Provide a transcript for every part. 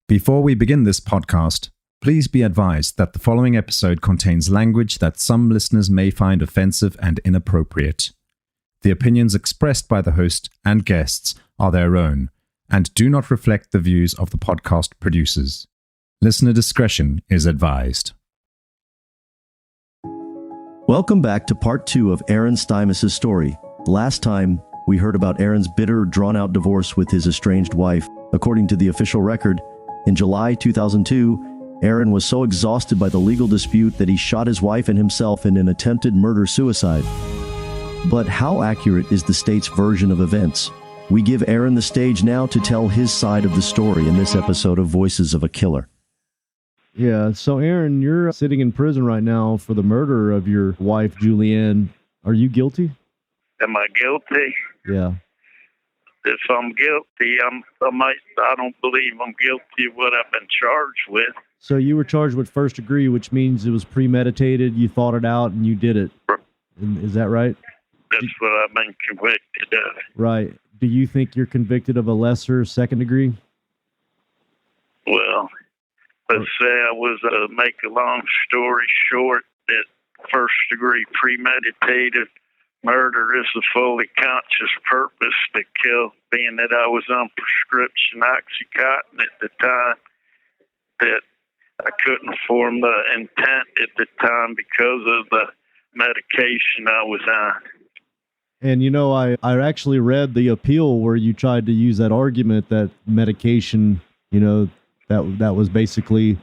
Before we begin this podcast, please be advised that the following episode contains language that some listeners may find offensive and inappropriate. The opinions expressed by the host and guests are their own and do not reflect the views of the podcast producers. Listener discretion is advised. Welcome back to part 2 of Aaron Stimus' story. Last time, we heard about Aaron's bitter, drawn-out divorce with his estranged wife. According to the official record, in July 2002, Aaron was so exhausted by the legal dispute that he shot his wife and himself in an attempted murder-suicide. But how accurate is the state's version of events? We give Aaron the stage now to tell his side of the story in this episode of Voices of a Killer. Yeah, so Aaron, you're sitting in prison right now for the murder of your wife, Julianne. Are you guilty? Am I guilty? Yeah. If I'm guilty, I don't believe I'm guilty of what I've been charged with. So you were charged with first degree, which means it was premeditated, you thought it out, and you did it. Is that right? That's what I've been convicted of. Right. Do you think you're convicted of a lesser second degree? Well, let's say I was, make a long story short, that first degree premeditated murder is a fully conscious purpose to kill, being that I was on prescription Oxycontin at the time, that I couldn't form the intent at the time because of the medication I was on. And you know, I actually read the appeal where you tried to use that argument that medication, you know, that was basically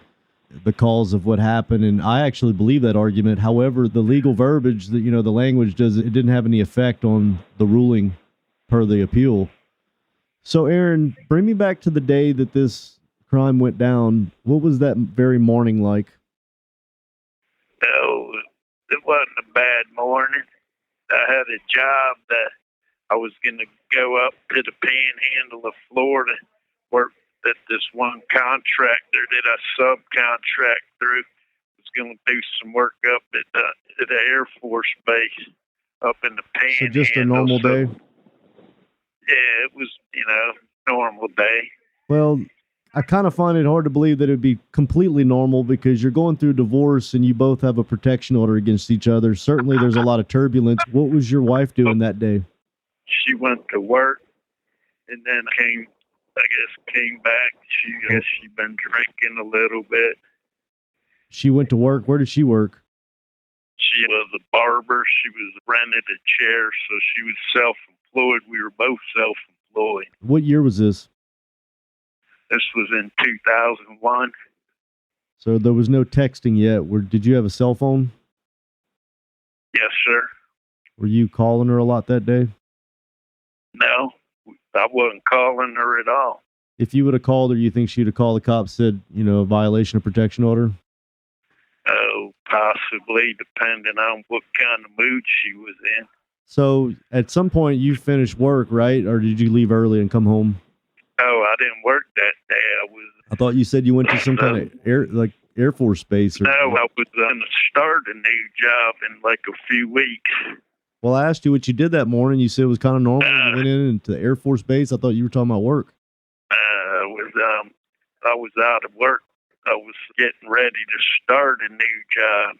the cause of what happened, and I actually believe that argument. However, the legal verbiage, the language it didn't have any effect on the ruling per the appeal. So Aaron, bring me back to the day that this crime went down. What was that very morning like? Oh, it wasn't a bad morning. I had a job that I was going to go up to the panhandle of Florida, work that this one contractor that I subcontract through was going to do some work up at the Air Force base up in the panhandle. So just a normal day? Yeah, it was, normal day. Well, I kind of find it hard to believe that it'd be completely normal because you're going through divorce and you both have a protection order against each other. Certainly there's a lot of turbulence. What was your wife doing that day? She went to work and then came back. She'd been drinking a little bit. She went to work. Where did she work? She was a barber. She was rented a chair, so she was self-employed. We were both self-employed. What year was this? This was in 2001. So there was no texting yet. Did you have a cell phone? Yes, sir. Were you calling her a lot that day? No, I wasn't calling her at all. If you would have called her, you think she'd have called the cops, said, a violation of protection order? Oh, possibly, depending on what kind of mood she was in. So at some point you finished work, right? Or did you leave early and come home? Oh, I didn't work that day. I thought you said you went to some kind of Air Force base. No, I was going to start a new job in like a few weeks. Well, I asked you what you did that morning. You said it was kind of normal. You went into the Air Force base. I thought you were talking about work. I was out of work. I was getting ready to start a new job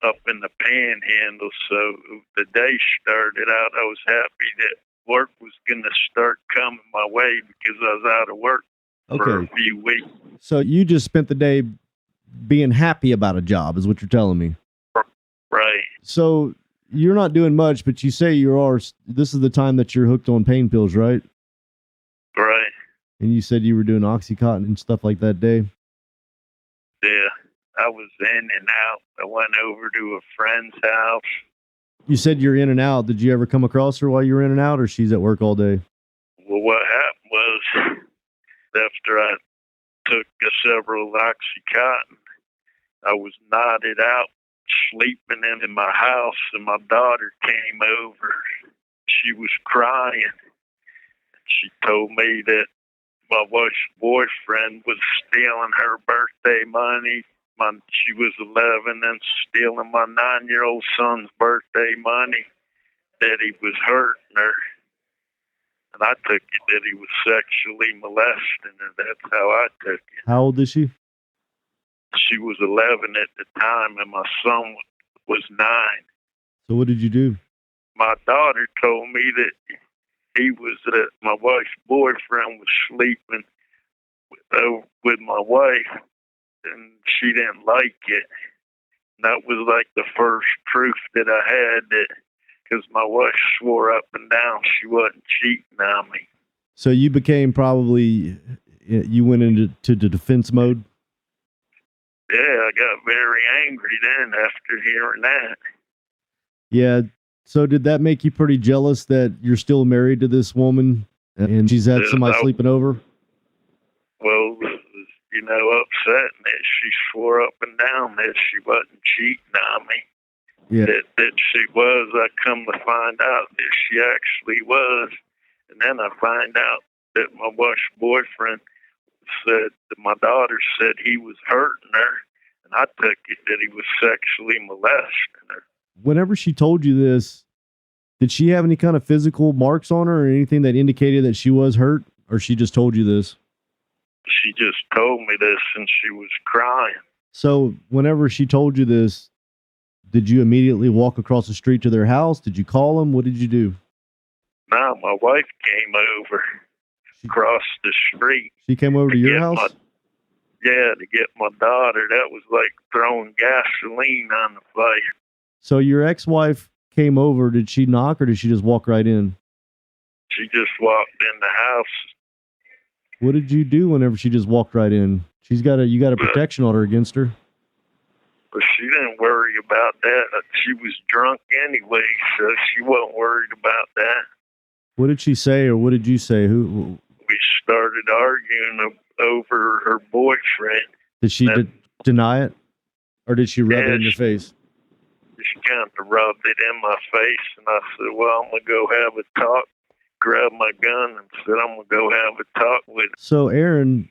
up in the panhandle. So the day started out, I was happy that work was going to start coming my way because I was out of work for a few weeks. So you just spent the day being happy about a job is what you're telling me. Right. So you're not doing much, but you say this is the time that you're hooked on pain pills, right? Right. And you said you were doing Oxycontin and stuff like that day? Yeah. I was in and out. I went over to a friend's house. You said you're in and out. Did you ever come across her while you were in and out, or she's at work all day? Well, what happened was after I took several Oxycontin, I was nodded out, sleeping in my house, and my daughter came over. She was crying. She told me that my wife's boyfriend was stealing her birthday money. She was 11 and stealing my 9-year-old son's birthday money, that he was hurting her. And I took it that he was sexually molesting her. That's how I took it. How old is she? She was 11 at the time, and my son was 9. So what did you do? My daughter told me that my wife's boyfriend was sleeping with my wife, and she didn't like it. And that was like the first proof that I had that, because my wife swore up and down she wasn't cheating on me. So you became you went into the defense mode? Yeah, I got very angry then after hearing that. Yeah. So did that make you pretty jealous that you're still married to this woman and she's had somebody sleeping over? Well, upsetting that she swore up and down that she wasn't cheating on me. Yeah. That she was. I come to find out that she actually was. And then I find out that my wife's boyfriend said that my daughter said he was hurting her. And I took it that he was sexually molesting her. Whenever she told you this, did she have any kind of physical marks on her or anything that indicated that she was hurt? Or she just told you this? She just told me this and she was crying. So whenever she told you this, did you immediately walk across the street to their house? Did you call them? What did you do? No, my wife came over across the street. She came over to your house? To get my daughter. That was like throwing gasoline on the fire. So your ex-wife came over. Did she knock or did she just walk right in? She just walked in the house. What did you do whenever she just walked right in? You got a protection order against her. But she didn't worry about that. She was drunk anyway, so she wasn't worried about that. What did she say, or what did you say? We started arguing over her boyfriend. Did she deny it, or did she rub it in your face? She kind of rubbed it in my face, and I said, well, I'm going to go have a talk. Grabbed my gun and said, I'm going to go have a talk with her. So, Aaron,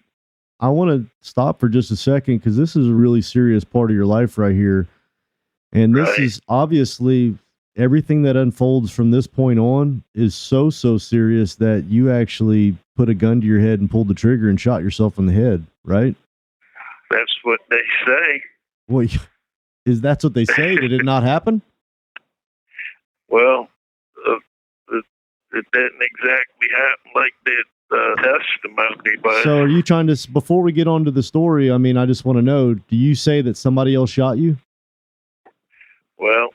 I want to stop for just a second because this is a really serious part of your life right here. And this is obviously everything that unfolds from this point on is so serious that you actually put a gun to your head and pulled the trigger and shot yourself in the head, right? That's what they say. Well, that's what they say? Did it not happen? Well, it didn't exactly happen like the testimony. But so are you trying to, before we get on to the story, I mean, I just want to know, do you say that somebody else shot you? Well,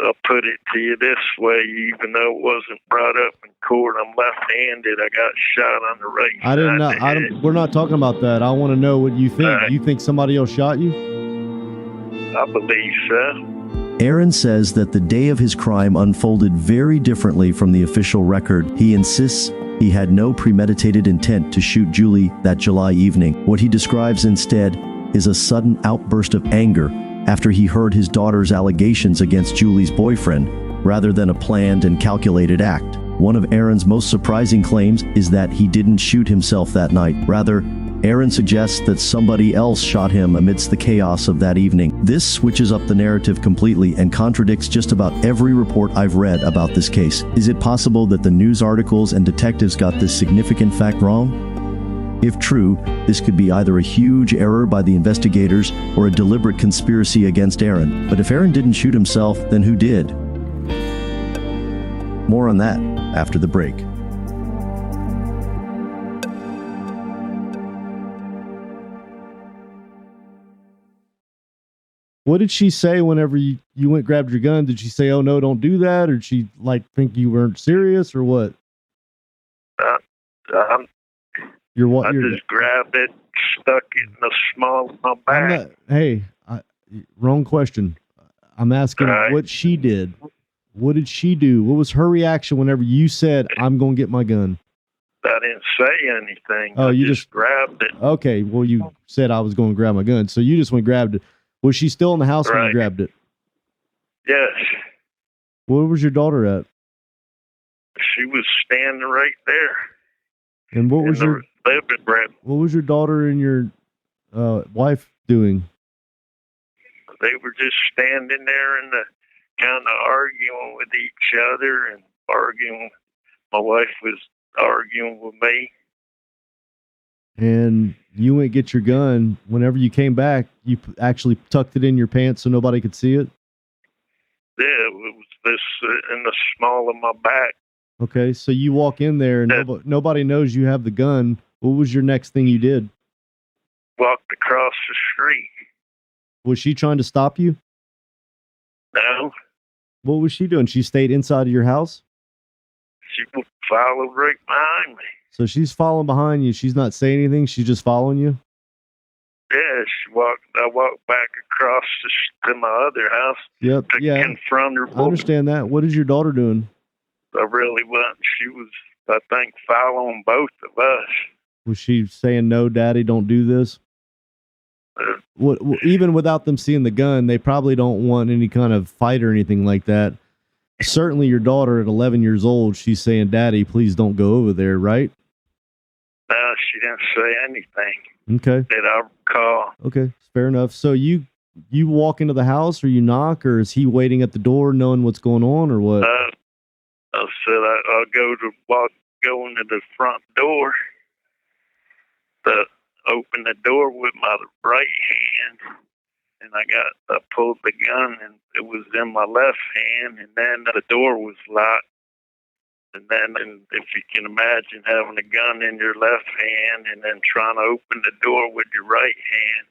I'll put it to you this way, even though it wasn't brought up in court, I'm left-handed. I got shot on the right side. We're not talking about that. I want to know what you think. You think somebody else shot you? I believe so. Aaron says that the day of his crime unfolded very differently from the official record. He insists he had no premeditated intent to shoot Julie that July evening. What he describes instead is a sudden outburst of anger after he heard his daughter's allegations against Julie's boyfriend, rather than a planned and calculated act. One of Aaron's most surprising claims is that he didn't shoot himself that night. Rather, Aaron suggests that somebody else shot him amidst the chaos of that evening. This switches up the narrative completely and contradicts just about every report I've read about this case. Is it possible that the news articles and detectives got this significant fact wrong? If true, this could be either a huge error by the investigators or a deliberate conspiracy against Aaron. But if Aaron didn't shoot himself, then who did? More on that after the break. What did she say whenever you went grabbed your gun? Did she say, oh no, don't do that? Or did she think you weren't serious or what? I just grabbed it, stuck it in the small of my back. Wrong question. I'm asking what she did. What did she do? What was her reaction whenever you said, I'm going to get my gun? I didn't say anything. Oh, you just grabbed it. Okay, well, you said I was going to grab my gun. So you just went and grabbed it. Was she still in the house when you grabbed it? Yes. Where was your daughter at? She was standing right there. And what was your living room? What was your daughter and your wife doing? They were just standing there and kind of arguing with each other and arguing. My wife was arguing with me. And you went get your gun. Whenever you came back, you actually tucked it in your pants so nobody could see it? Yeah, it was this in the small of my back. Okay, so you walk in there and nobody knows you have the gun. What was your next thing you did? Walked across the street. Was she trying to stop you? No. What was she doing? She stayed inside of your house? She followed right behind me. So she's following behind you. She's not saying anything. She's just following you? Yeah, I walked back across to my other house. Yep. To confront her. I understand that. What is your daughter doing? I really wasn't. She was, I think, following both of us. Was she saying, "No, Daddy, don't do this"? Even without them seeing the gun, they probably don't want any kind of fight or anything like that. Certainly your daughter at 11 years old, she's saying, "Daddy, please don't go over there," right? No, she didn't say anything. Okay. That I recall. Okay, fair enough. So you walk into the house, or you knock, or is he waiting at the door knowing what's going on, or what? I said I'll go into the front door. Open the door with my right hand, and I pulled the gun, and it was in my left hand, and then the door was locked. And then, if you can imagine having a gun in your left hand and then trying to open the door with your right hand,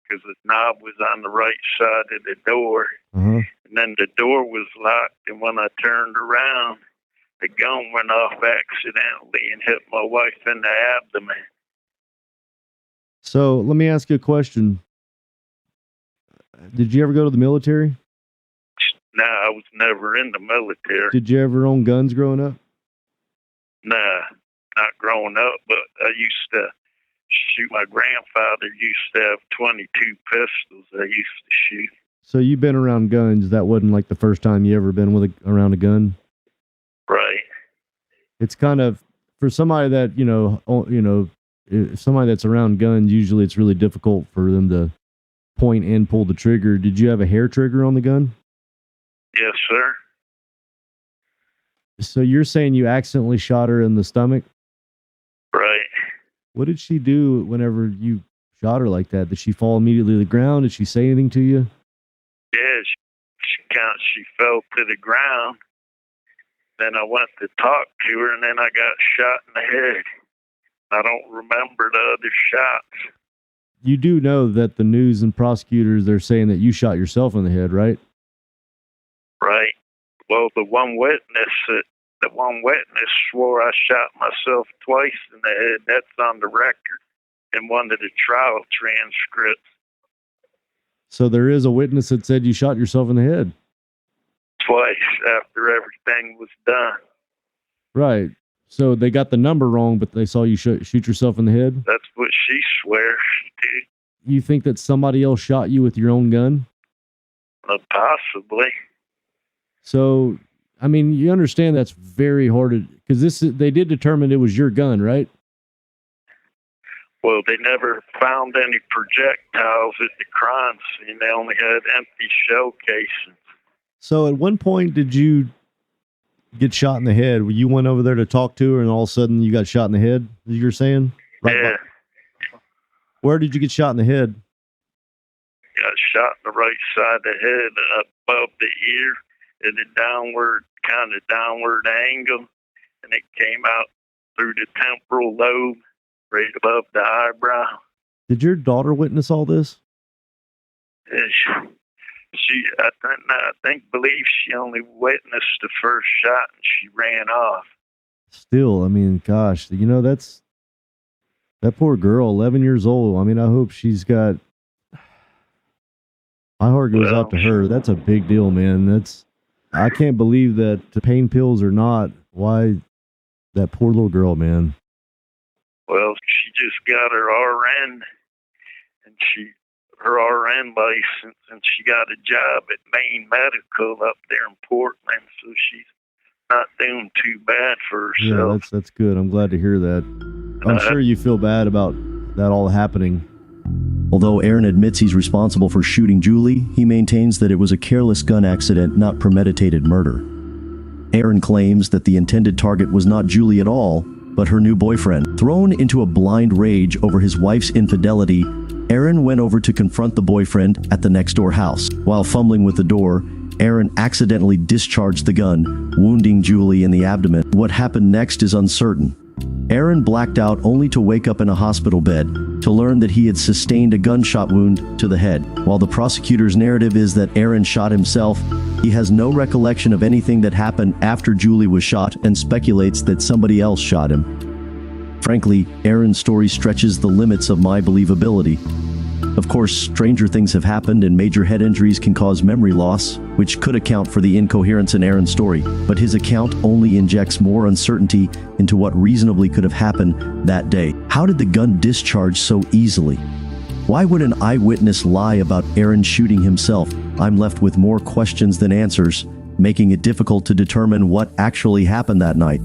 because the knob was on the right side of the door. Uh-huh. And then the door was locked, and when I turned around, the gun went off accidentally and hit my wife in the abdomen. So let me ask you a question. Did you ever go to the military? No, I was never in the military. Did you ever own guns growing up? Nah, not growing up, but I used to shoot. My grandfather used to have 22 pistols I used to shoot. So you've been around guns. That wasn't like the first time you ever been around a gun? Right. It's kind of, for somebody that, somebody that's around guns, usually it's really difficult for them to point and pull the trigger. Did you have a hair trigger on the gun? Yes, sir. So you're saying you accidentally shot her in the stomach? Right. What did she do whenever you shot her like that? Did she fall immediately to the ground? Did she say anything to you? Yeah, she fell to the ground. Then I went to talk to her, and then I got shot in the head. I don't remember the other shots. You do know that the news and prosecutors, they're saying that you shot yourself in the head, right? Right. Well, the one witness swore I shot myself twice in the head. That's on the record in one of the trial transcripts. So there is a witness that said you shot yourself in the head? Twice after everything was done. Right. So they got the number wrong, but they saw you shoot yourself in the head? That's what she swears she did. You think that somebody else shot you with your own gun? Possibly. So, I mean, you understand that's very hard because they did determine it was your gun, right? Well, they never found any projectiles at the crime scene. They only had empty shell casings. So at one point, did you get shot in the head? You went over there to talk to her, and all of a sudden you got shot in the head, you're saying? Right. Yeah. Where did you get shot in the head? Got shot in the right side of the head, above the ear, at a downward angle, and it came out through the temporal lobe, right above the eyebrow. Did your daughter witness all this? Yeah, I believe she only witnessed the first shot, and she ran off. Still, I mean, gosh, that poor girl, 11 years old. I mean, I hope she's got. My heart goes out to her. That's a big deal, man. I can't believe that the pain pills or not. Why that poor little girl, man. Well, she just got her RN, and her RN license, and she got a job at Maine Medical up there in Portland, so she's not doing too bad for herself. Yeah, that's good. I'm glad to hear that. I'm sure you feel bad about that all happening. Although Aaron admits he's responsible for shooting Julie, he maintains that it was a careless gun accident, not premeditated murder. Aaron claims that the intended target was not Julie at all, but her new boyfriend. Thrown into a blind rage over his wife's infidelity, Aaron went over to confront the boyfriend at the next door house. While fumbling with the door, Aaron accidentally discharged the gun, wounding Julie in the abdomen. What happened next is uncertain. Aaron blacked out only to wake up in a hospital bed to learn that he had sustained a gunshot wound to the head. While the prosecutor's narrative is that Aaron shot himself, he has no recollection of anything that happened after Julie was shot and speculates that somebody else shot him. Frankly, Aaron's story stretches the limits of my believability. Of course, stranger things have happened and major head injuries can cause memory loss, which could account for the incoherence in Aaron's story. But his account only injects more uncertainty into what reasonably could have happened that day. How did the gun discharge so easily? Why would an eyewitness lie about Aaron shooting himself? I'm left with more questions than answers, making it difficult to determine what actually happened that night.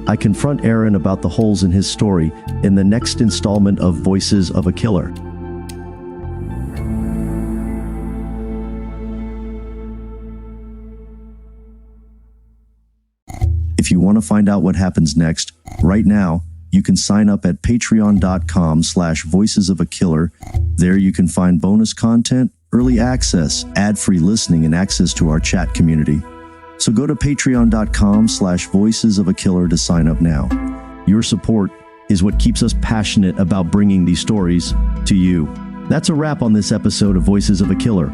I confront Aaron about the holes in his story in the next installment of Voices of a Killer. If you want to find out what happens next, right now, you can sign up at patreon.com/voicesofakiller. There you can find bonus content, early access, ad-free listening, and access to our chat community. So go to patreon.com/voicesofakiller to sign up now. Your support is what keeps us passionate about bringing these stories to you. That's a wrap on this episode of Voices of a Killer.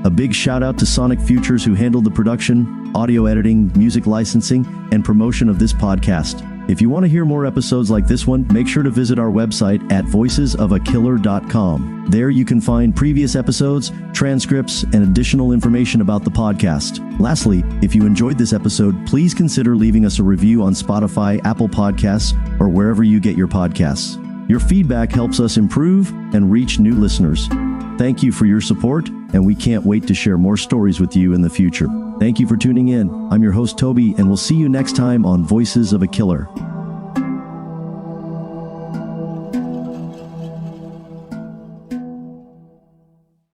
A big shout out to Sonic Futures, who handled the production, audio editing, music licensing, and promotion of this podcast. If you want to hear more episodes like this one, make sure to visit our website at voicesofakiller.com. There you can find previous episodes, transcripts, and additional information about the podcast. Lastly, if you enjoyed this episode, please consider leaving us a review on Spotify, Apple Podcasts, or wherever you get your podcasts. Your feedback helps us improve and reach new listeners. Thank you for your support, and we can't wait to share more stories with you in the future. Thank you for tuning in. I'm your host, Toby, and we'll see you next time on Voices of a Killer.